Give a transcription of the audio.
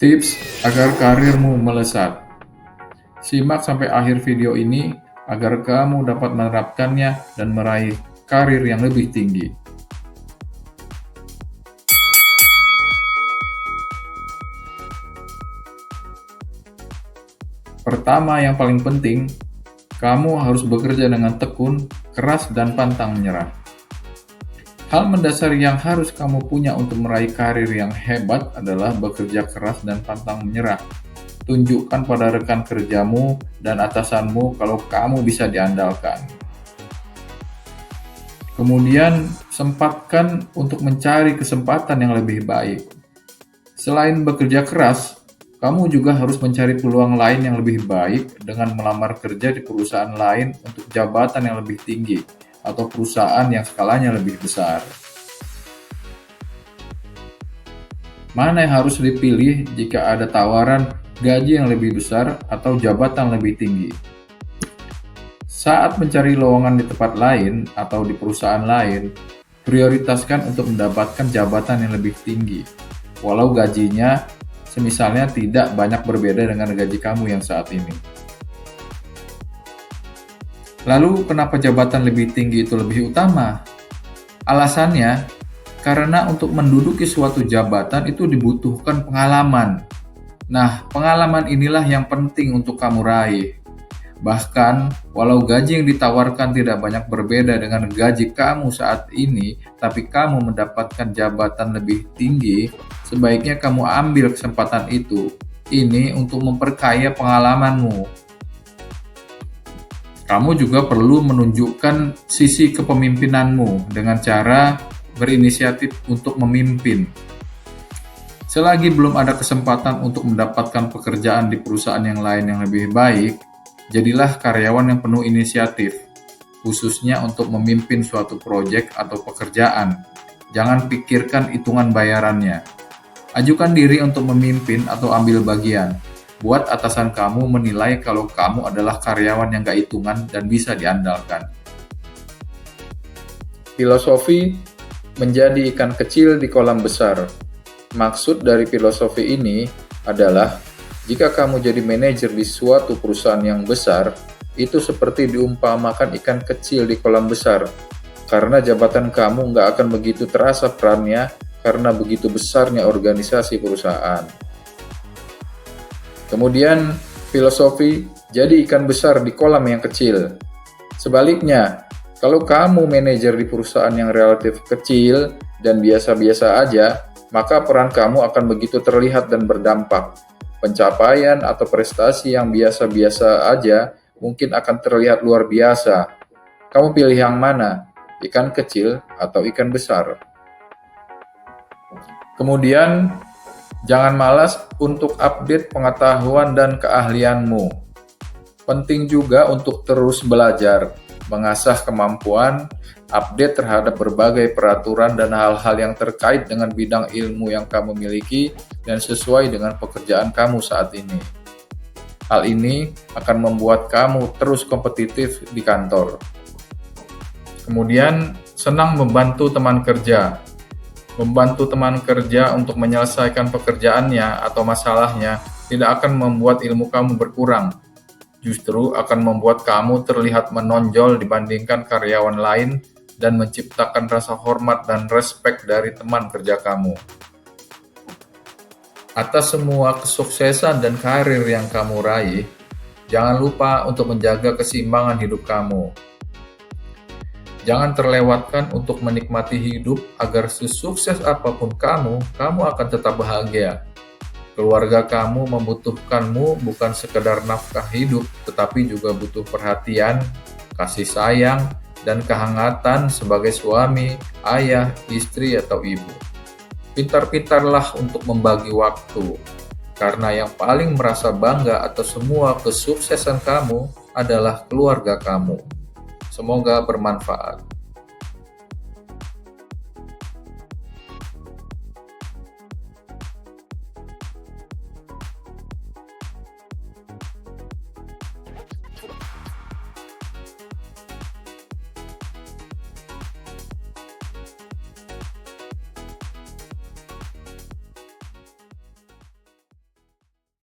Tips agar karirmu melesat. Simak sampai akhir video ini agar kamu dapat menerapkannya dan meraih karir yang lebih tinggi. Pertama, yang paling penting, kamu harus bekerja dengan tekun, keras, dan pantang menyerah. Hal mendasar yang harus kamu punya untuk meraih karir yang hebat adalah bekerja keras dan pantang menyerah. Tunjukkan pada rekan kerjamu dan atasanmu kalau kamu bisa diandalkan. Kemudian, sempatkan untuk mencari kesempatan yang lebih baik. Selain bekerja keras, kamu juga harus mencari peluang lain yang lebih baik dengan melamar kerja di perusahaan lain untuk jabatan yang lebih tinggi atau perusahaan yang skalanya lebih besar. Mana yang harus dipilih jika ada tawaran gaji yang lebih besar atau jabatan lebih tinggi? Saat mencari lowongan di tempat lain atau di perusahaan lain, prioritaskan untuk mendapatkan jabatan yang lebih tinggi, walau gajinya semisalnya tidak banyak berbeda dengan gaji kamu yang saat ini. Lalu, kenapa jabatan lebih tinggi itu lebih utama? Alasannya, karena untuk menduduki suatu jabatan itu dibutuhkan pengalaman. Nah, pengalaman inilah yang penting untuk kamu raih. Bahkan, walau gaji yang ditawarkan tidak banyak berbeda dengan gaji kamu saat ini, tapi kamu mendapatkan jabatan lebih tinggi, sebaiknya kamu ambil kesempatan itu. Ini untuk memperkaya pengalamanmu. Kamu juga perlu menunjukkan sisi kepemimpinanmu dengan cara berinisiatif untuk memimpin. Selagi belum ada kesempatan untuk mendapatkan pekerjaan di perusahaan yang lain yang lebih baik, jadilah karyawan yang penuh inisiatif, khususnya untuk memimpin suatu proyek atau pekerjaan. Jangan pikirkan hitungan bayarannya. Ajukan diri untuk memimpin atau ambil bagian. Buat atasan kamu menilai kalau kamu adalah karyawan yang gak hitungan dan bisa diandalkan. Filosofi menjadi ikan kecil di kolam besar. Maksud dari filosofi ini adalah jika kamu jadi manajer di suatu perusahaan yang besar, itu seperti diumpamakan ikan kecil di kolam besar, karena jabatan kamu nggak akan begitu terasa perannya karena begitu besarnya organisasi perusahaan. Kemudian, filosofi jadi ikan besar di kolam yang kecil. Sebaliknya, kalau kamu manajer di perusahaan yang relatif kecil dan biasa-biasa aja, maka peran kamu akan begitu terlihat dan berdampak. Pencapaian atau prestasi yang biasa-biasa aja mungkin akan terlihat luar biasa. Kamu pilih yang mana? Ikan kecil atau ikan besar? Kemudian, jangan malas untuk update pengetahuan dan keahlianmu. Penting juga untuk terus belajar, mengasah kemampuan, update terhadap berbagai peraturan dan hal-hal yang terkait dengan bidang ilmu yang kamu miliki dan sesuai dengan pekerjaan kamu saat ini. Hal ini akan membuat kamu terus kompetitif di kantor. Kemudian, senang membantu teman kerja. Membantu teman kerja untuk menyelesaikan pekerjaannya atau masalahnya tidak akan membuat ilmu kamu berkurang. Justru akan membuat kamu terlihat menonjol dibandingkan karyawan lain dan menciptakan rasa hormat dan respek dari teman kerja kamu. Atas semua kesuksesan dan karir yang kamu raih, jangan lupa untuk menjaga keseimbangan hidup kamu. Jangan terlewatkan untuk menikmati hidup agar sesukses apapun kamu akan tetap bahagia. Keluarga kamu membutuhkanmu bukan sekedar nafkah hidup, tetapi juga butuh perhatian, kasih sayang, dan kehangatan sebagai suami, ayah, istri, atau ibu. Pintar-pintarlah untuk membagi waktu, karena yang paling merasa bangga atas semua kesuksesan kamu adalah keluarga kamu. Semoga bermanfaat.